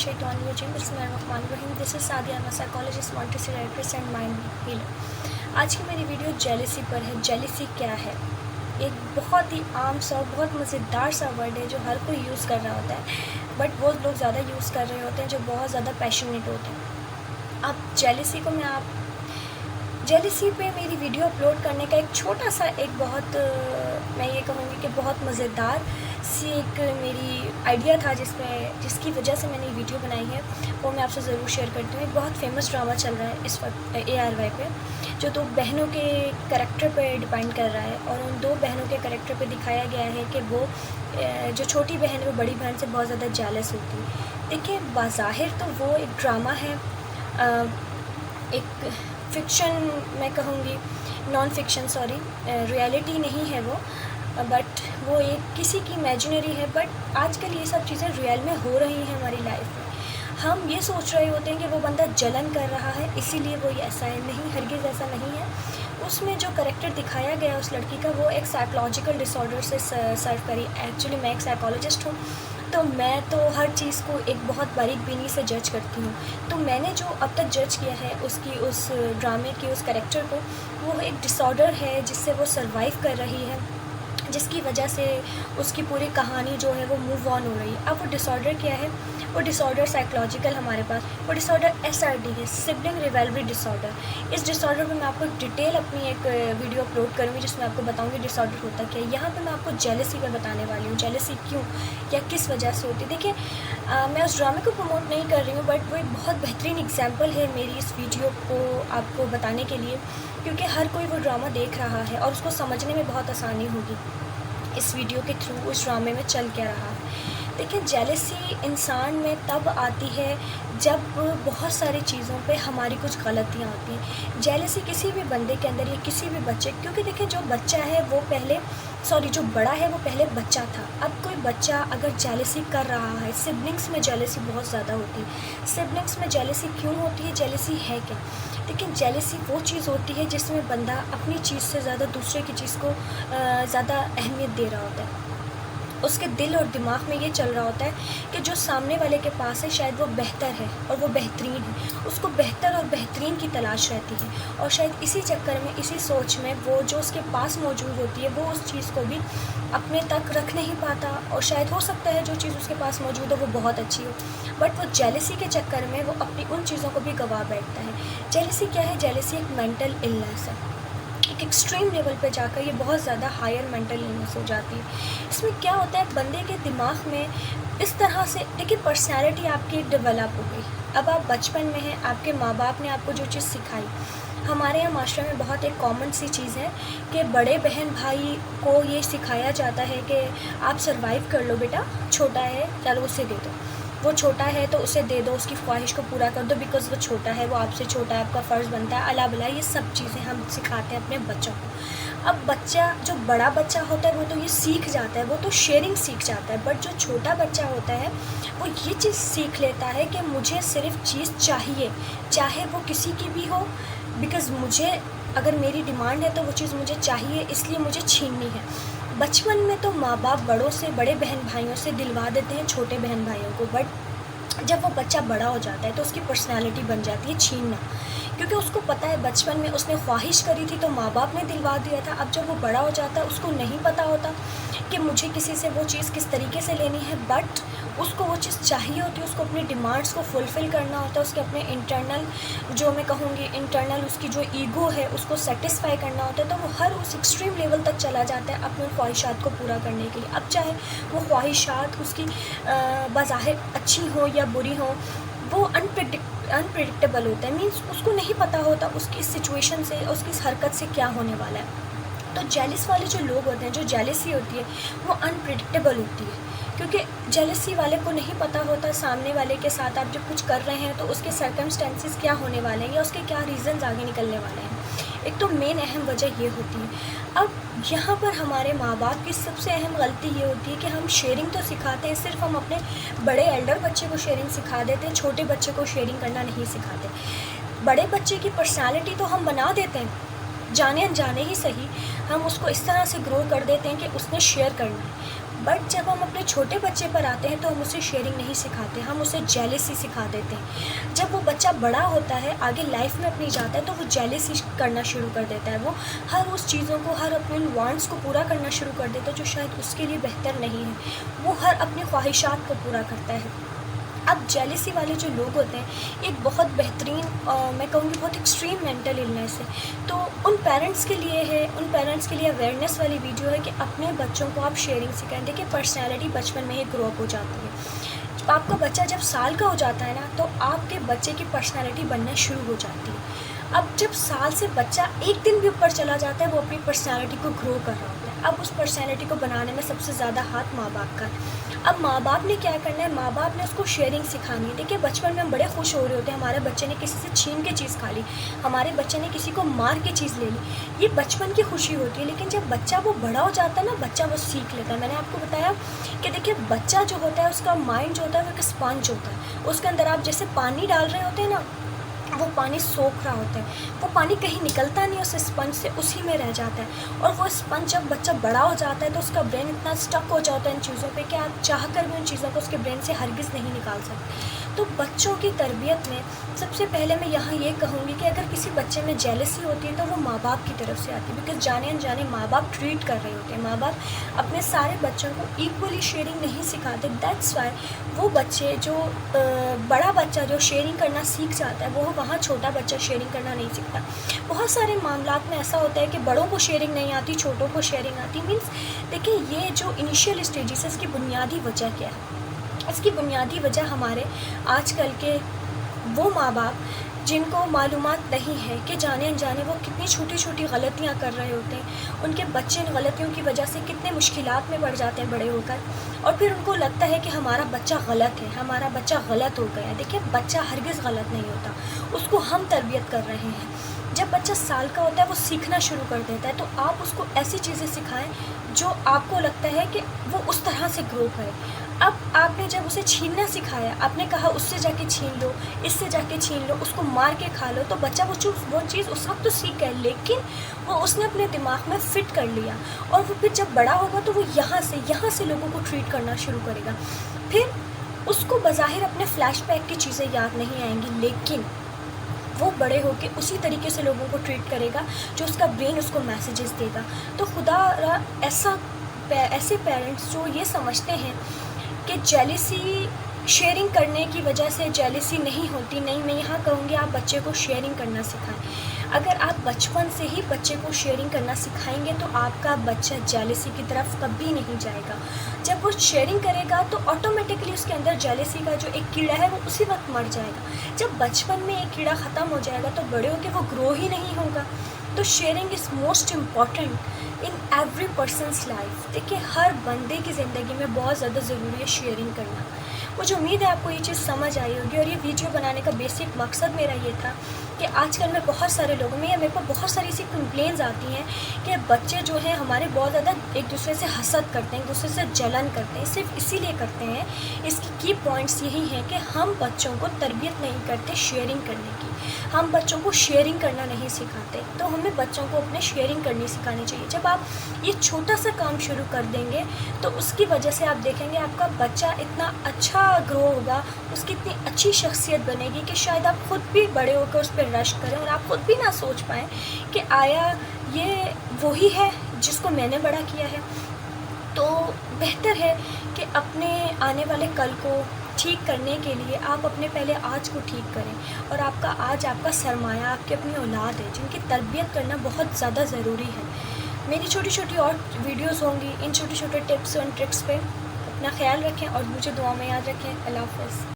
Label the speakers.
Speaker 1: मिनशैतानिर्रजीम बिस्मिल्लाहिर्रहमानिर्रहीम। This is Sadia, मैं psychologist, Montessori therapist and mind healer. आज की मेरी वीडियो जेलसी पर है। जेलसी क्या है? एक बहुत ही आम सा और बहुत मज़ेदार सा वर्ड है जो हर कोई यूज़ कर रहा होता है, बट वो लोग ज़्यादा यूज़ कर रहे होते हैं जो बहुत ज़्यादा पैशनेट होते हैं। अब जेलसी पे मेरी वीडियो अपलोड करने का एक छोटा सा मैं ये कहूँगी कि बहुत मज़ेदार सी एक मेरी आइडिया था जिसकी वजह से मैंने ये वीडियो बनाई है, वो मैं आपसे ज़रूर शेयर करती हूँ। एक बहुत फेमस ड्रामा चल रहा है इस वक्त ARY पे, जो दो बहनों के करैक्टर पे डिपेंड कर रहा है, और उन दो बहनों के करैक्टर पे दिखाया गया है कि वो जो छोटी बहन है वो बड़ी बहन से बहुत ज़्यादा जेलस होती है। देखिए, बाज़ाहिर तो वो एक ड्रामा है, एक फ़िक्शन मैं कहूँगी, नॉन फिक्शन सॉरी, रियलिटी नहीं है वो, बट वो एक किसी की इमेजिनरी है। बट आजकल ये सब चीज़ें रियल में हो रही हैं हमारी लाइफ में। हम ये सोच रहे होते हैं कि वो बंदा जलन कर रहा है इसीलिए वो ऐसा है, नहीं, हरगिज़ ऐसा नहीं है। उसमें जो करैक्टर दिखाया गया उस लड़की का, वो एक साइकोलॉजिकल डिसऑर्डर से सर्व करी। एक्चुअली मैं एक साइकोलॉजिस्ट हूँ, तो मैं तो हर चीज़ को एक बहुत बारीक बीनी से जज करती हूँ। तो मैंने जो अब तक जज किया है उस ड्रामे की उस करैक्टर को, वो एक डिसऑर्डर है जिससे वो सर्वाइव कर रही है, जिसकी वजह से उसकी पूरी कहानी जो है वो मूव ऑन हो रही है। अब वो डिसऑर्डर क्या है? वो डिसऑर्डर साइकोलॉजिकल हमारे पास, वो डिसऑर्डर SRD है, सिबलिंग रिवेलरी डिसऑर्डर। इस डिसऑर्डर पे मैं आपको डिटेल अपनी एक वीडियो अपलोड करूँगी जिसमें आपको बताऊँगी डिसऑर्डर होता क्या है। यहाँ पे मैं आपको जेलसी पे बताने वाली हूँ, जेलसी क्यों या किस वजह से होती है। देखिए, मैं उस ड्रामे को प्रमोट नहीं कर रही हूँ, बट वो एक बहुत बेहतरीन एग्जाम्पल है मेरी इस वीडियो को आपको बताने के लिए, क्योंकि हर कोई वो ड्रामा देख रहा है और उसको समझने में बहुत आसानी होगी इस वीडियो के थ्रू उस ड्रामे में चल क्या रहा है। देखिए, जेलसी इंसान में तब आती है जब बहुत सारी चीज़ों पे हमारी कुछ गलतियाँ होती हैं। जेलसी किसी भी बंदे के अंदर या किसी भी बच्चे, क्योंकि देखिए जो बड़ा है वो पहले बच्चा था। अब कोई बच्चा अगर जेलसी कर रहा है, सिबलिंग्स में जेलसी बहुत ज़्यादा होती है। सिबलिंग्स में जेलसी क्यों होती है? जेलसी है क्या? लेकिन जेलसी वो चीज़ होती है जिसमें बंदा अपनी चीज़ से ज़्यादा दूसरे की चीज़ को ज़्यादा अहमियत दे रहा होता है। उसके दिल और दिमाग में ये चल रहा होता है कि जो सामने वाले के पास है शायद वो बेहतर है और वो बेहतरीन है। उसको बेहतर और बेहतरीन की तलाश रहती है, और शायद इसी चक्कर में, इसी सोच में वो जो उसके पास मौजूद होती है वो उस चीज़ को भी अपने तक रख नहीं पाता, और शायद हो सकता है जो चीज़ उसके पास मौजूद हो वो बहुत अच्छी हो, बट वो जेलसी के चक्कर में वो अपनी उन चीज़ों को भी गंवा बैठता है। जेलसी क्या है? जेलसी एक मेंटल इलनेस है। एक एक्सट्रीम लेवल पे जाकर ये बहुत ज़्यादा हायर मेंटल इलनेस हो जाती है। इसमें क्या होता है, बंदे के दिमाग में इस तरह से, देखिए, पर्सनैलिटी आपकी डेवलप हो गई। अब आप बचपन में हैं, आपके माँ बाप ने आपको जो चीज़ सिखाई, हमारे यहाँ माशरे में बहुत एक कॉमन सी चीज़ है कि बड़े बहन भाई को ये सिखाया जाता है कि आप सर्वाइव कर लो बेटा, छोटा है चलो उसे दे दो, वो छोटा है तो उसे दे दो, उसकी ख्वाहिश को पूरा कर दो, बिकॉज़ वो छोटा है, वो आपसे छोटा है, आपका फ़र्ज़ बनता है, अला बला, ये सब चीज़ें हम सिखाते हैं अपने बच्चों को। अब बच्चा, जो बड़ा बच्चा होता है वो तो ये सीख जाता है, वो तो शेयरिंग सीख जाता है, बट जो छोटा बच्चा होता है वो ये चीज़ सीख लेता है कि मुझे सिर्फ चीज़ चाहिए, चाहे वो किसी की भी हो, बिकॉज़ मुझे, अगर मेरी डिमांड है तो वो चीज़ मुझे चाहिए, इसलिए मुझे छीननी है। बचपन में तो माँ बाप बड़ों से, बड़े बहन भाइयों से दिलवा देते हैं छोटे बहन भाइयों को, बट जब वो बच्चा बड़ा हो जाता है तो उसकी पर्सनालिटी बन जाती है छीनना, क्योंकि उसको पता है बचपन में उसने ख्वाहिश करी थी तो माँ बाप ने दिलवा दिया था। अब जब वो बड़ा हो जाता है उसको नहीं पता होता कि मुझे किसी से वो चीज़ किस तरीके से लेनी है, बट उसको वो चीज़ चाहिए होती है, उसको अपनी डिमांड्स को फुलफ़िल करना होता है, उसके अपने इंटरनल, जो मैं कहूँगी इंटरनल, उसकी जो ईगो है उसको सेटिस्फाई करना होता है। तो वो हर उस एक्सट्रीम लेवल तक चला जाता है अपनी ख्वाहिशात को पूरा करने के लिए। अब चाहे वो ख्वाहिशात उसकी बज़ाहिर अच्छी हो या बुरी हो, वो अनप्रेडिक्टेबल होता है, मीन्स उसको नहीं पता होता उसकी इस सिचुएशन से, उसकी इस हरकत से क्या होने वाला है। तो जेलस वाले जो लोग होते हैं, जो जेलसी होती है वो अनप्रेडिक्टेबल होती है, क्योंकि जेलसी वाले को नहीं पता होता सामने वाले के साथ आप जब कुछ कर रहे हैं तो उसके सर्कमस्टेंसेस क्या होने वाले हैं या उसके क्या रीज़न्स आगे निकलने वाले हैं। एक तो मेन अहम वजह ये होती है। अब यहाँ पर हमारे माँ बाप की सबसे अहम गलती ये होती है कि हम शेयरिंग तो सिखाते हैं, सिर्फ हम अपने बड़े एल्डर बच्चे को शेयरिंग सिखा देते हैं, छोटे बच्चे को शेयरिंग करना नहीं सिखाते। बड़े बच्चे की पर्सनालिटी तो हम बना देते हैं, जाने अनजाने ही सही, हम उसको इस तरह से ग्रो कर देते हैं कि उसने शेयर करना है। بٹ جب ہم اپنے چھوٹے بچے پر آتے ہیں تو ہم اسے شیئرنگ نہیں سکھاتے، ہم اسے جیلسی سکھا دیتے ہیں۔ جب وہ بچہ بڑا ہوتا ہے، آگے لائف میں اپنی جاتا ہے، تو وہ جیلسی کرنا شروع کر دیتا ہے، وہ ہر اس چیزوں کو، ہر اپنے وانٹس کو پورا کرنا شروع کر دیتا ہے جو شاید اس کے لیے بہتر نہیں ہے، وہ ہر اپنی خواہشات کو پورا کرتا ہے۔ اب جیلسی والے جو لوگ ہوتے ہیں، ایک بہت بہترین میں کہوں گی بہت ایکسٹریم مینٹل النیس ہے، تو ان پیرنٹس کے لیے ہے، ان پیرنٹس کے لیے اویئرنیس والی ویڈیو ہے کہ اپنے بچوں کو آپ شیئرنگ سکھائیں۔ دیکھیں پرسنالٹی بچپن میں ہی گرو اپ ہو جاتی ہے، آپ کا بچہ جب سال کا ہو جاتا ہے نا تو آپ کے بچے کی پرسنالٹی بننا شروع ہو جاتی ہے۔ اب جب سال سے بچہ ایک دن بھی اوپر چلا جاتا ہے، وہ اپنی پرسنالٹی کو گرو کر رہا ہوتا ہے۔ اب اس پرسنالٹی کو بنانے میں سب سے زیادہ ہاتھ ماں باپ کا ہے۔ اب ماں باپ نے کیا کرنا ہے، ماں باپ نے اس کو شیئرنگ سکھانی ہے۔ دیکھیے بچپن میں ہم بڑے خوش ہو رہے ہوتے ہیں، ہمارے بچے نے کسی سے چھین کے چیز کھا لی، ہمارے بچے نے کسی کو مار کے چیز لے لی، یہ بچپن کی خوشی ہوتی ہے۔ لیکن جب بچہ وہ بڑا ہو جاتا ہے نا، بچہ وہ سیکھ لیتا ہے۔ میں نے آپ کو بتایا کہ دیکھیے بچہ جو ہوتا ہے اس کا مائنڈ جو ہوتا ہے وہ ایک اسپنج ہوتا ہے، اس کے اندر آپ جیسے پانی ڈال رہے ہوتے ہیں نا، وہ پانی سوکھ رہا ہوتا ہے، وہ پانی کہیں نکلتا نہیں اس اسپنج سے، اسی میں رہ جاتا ہے۔ اور وہ اسپنج جب بچہ بڑا ہو جاتا ہے تو اس کا برین اتنا اسٹک ہو جاتا ہے ان چیزوں پہ کہ آپ چاہ کر بھی ان چیزوں کو اس کے برین سے ہرگز نہیں نکال سکتے۔ تو بچوں کی تربیت میں سب سے پہلے میں یہاں یہ کہوں گی کہ اگر کسی بچے میں جیلسی ہوتی ہے تو وہ ماں باپ کی طرف سے آتی ہے، بیکاز جانے انجانے ماں باپ ٹریٹ کر رہے ہوتے ہیں، ماں باپ اپنے سارے بچوں کو ایکولی شیئرنگ نہیں سکھاتے۔ دیٹس وائی وہ بچے جو بڑا بچہ جو شیئرنگ کرنا سیکھ جاتا ہے، وہ وہاں چھوٹا بچہ شیئرنگ کرنا نہیں سیکھتا۔ بہت سارے معاملات میں ایسا ہوتا ہے کہ بڑوں کو شیئرنگ نہیں آتی، چھوٹوں کو شیئرنگ آتی، مینس دیکھیں یہ جو انیشیل اسٹیجز ہے اس کی بنیادی وجہ کیا ہے؟ اس کی بنیادی وجہ ہمارے آج کل کے وہ ماں باپ جن کو معلومات نہیں ہے کہ جانے انجانے وہ کتنی چھوٹی چھوٹی غلطیاں کر رہے ہوتے ہیں، ان کے بچے ان غلطیوں کی وجہ سے کتنے مشکلات میں پڑ جاتے ہیں بڑے ہو کر، اور پھر ان کو لگتا ہے کہ ہمارا بچہ غلط ہے، ہمارا بچہ غلط ہو گیا ہے۔ دیکھیں بچہ ہرگز غلط نہیں ہوتا، اس کو ہم تربیت کر رہے ہیں۔ جب بچہ سال کا ہوتا ہے وہ سیکھنا شروع کر دیتا ہے، تو آپ اس کو ایسی چیزیں سکھائیں جو آپ کو لگتا ہے کہ وہ اس طرح سے گرو کرے۔ اب آپ نے جب اسے چھیننا سکھایا، آپ نے کہا اس سے جا کے چھین لو، اس سے جا کے چھین لو، اس کو مار کے کھا لو، تو بچہ وہ چیز اس وقت تو سیکھ گیا، لیکن وہ اس نے اپنے دماغ میں فٹ کر لیا، اور وہ پھر جب بڑا ہوگا تو وہ یہاں سے لوگوں کو ٹریٹ کرنا شروع کرے گا۔ پھر اس کو بظاہر اپنے فلیش بیک کی چیزیں یاد نہیں آئیں گی، لیکن وہ بڑے ہو کے اسی طریقے سے لوگوں کو ٹریٹ کرے گا جو اس کا برین اس کو میسیجز دے گا۔ تو خدا را ایسے پیرنٹس جو یہ سمجھتے ہیں کہ جیلسی شیئرنگ کرنے کی وجہ سے جیلسی نہیں ہوتی، نہیں، میں یہاں کہوں گی آپ بچے کو شیئرنگ کرنا سکھائیں۔ اگر آپ بچپن سے ہی بچے کو شیئرنگ کرنا سکھائیں گے تو آپ کا بچہ جیلسی کی طرف کبھی نہیں جائے گا۔ جب وہ شیئرنگ کرے گا تو آٹومیٹکلی اس کے اندر جیلسی کا جو ایک کیڑا ہے وہ اسی وقت مر جائے گا۔ جب بچپن میں ایک کیڑا ختم ہو جائے گا تو بڑے ہو کے وہ گرو ہی نہیں ہوگا۔ تو sharing is most important in every person's life. دیکھیے ہر بندے کی زندگی میں بہت زیادہ ضروری ہے شیئرنگ کرنا۔ مجھے امید ہے آپ کو یہ چیز سمجھ آئی ہوگی، اور یہ ویڈیو بنانے کا بیسک مقصد میرا یہ تھا کہ آج کل میں بہت سارے لوگوں میں، یا میرے پاس بہت ساری ایسی کمپلینز آتی ہیں کہ بچے جو ہیں ہمارے بہت زیادہ ایک دوسرے سے حسد کرتے ہیں، ایک دوسرے سے جلن کرتے ہیں۔ صرف اسی لیے کرتے ہیں، اس کی پوائنٹس یہی ہیں کہ ہم بچوں کو تربیت نہیں کرتے شیئرنگ کرنے کی، ہم بچوں کو شیئرنگ کرنا نہیں سکھاتے۔ تو ہمیں بچوں کو اپنے شیئرنگ کرنی سکھانی چاہیے۔ جب آپ یہ چھوٹا سا کام شروع کر دیں گے تو اس کی وجہ سے آپ دیکھیں گے آپ کا بچہ اتنا اچھا گرو ہوگا، اس کی اتنی اچھی شخصیت بنے گی کہ شاید آپ خود بھی بڑے ہو کر اس پہ رشک کریں، اور آپ خود بھی نہ سوچ پائیں کہ آیا یہ وہی ہے جس کو میں نے بڑا کیا ہے۔ تو بہتر ہے کہ اپنے آنے والے کل کو ٹھیک کرنے کے لیے آپ اپنے پہلے آج کو ٹھیک کریں، اور آپ کا آج آپ کا سرمایہ آپ کی اپنی اولاد ہے جن کی تربیت کرنا بہت زیادہ ضروری ہے۔ میری چھوٹی چھوٹی اور ویڈیوز ہوں گی، ان چھوٹے چھوٹے ٹپس اور ٹرکس پہ اپنا خیال رکھیں اور مجھے دعا میں یاد رکھیں۔ اللہ حافظ۔